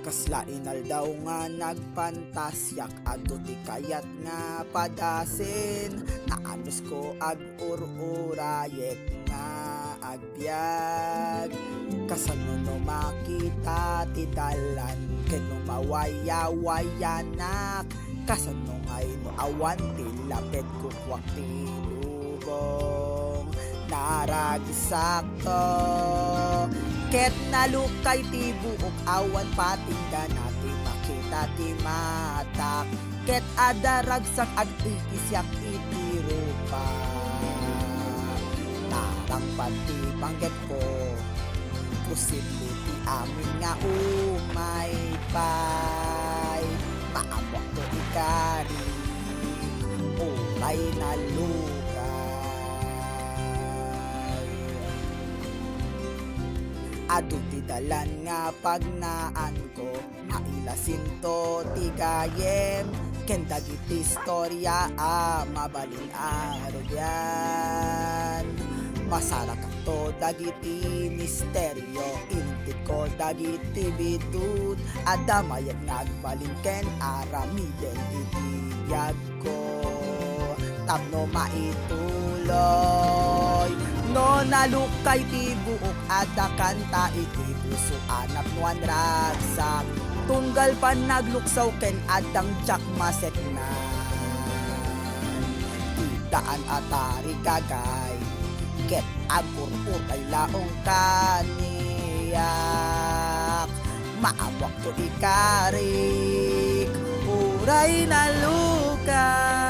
Kasla inal daw nga nagpantasyak adto ti kayat nga padasin naanos ko ag ururayek nga agbyag kasano no makita ti dalan keno mawaya-wayanak kasano ngay no awan ti lapet kukwak ti lubong naragisakto ket nalukay ti buok awan patinggan natin makita ti matak ket adaragsak ag ikisyak iti rupa tarang pati pangget ko posible ti amin nga umay pay maamok to ikari uray nalukay adu ti dalan nga pagnaan ko mailasin to ti gayem ken dagiti istorya mabalin arugyan masara to dagiti misteryo inuntit ko dagiti bitud adamayat nagbalin ken aramiden iti biyag ko tapno maituloy no nalukay ti buok ada kanta iti puso anap nuan ragsak tunggal pa nagluksaw ken adang jak maset na idaan atari kagay ket agurur ay laong kaniyak maawak to ikarik uray nalukay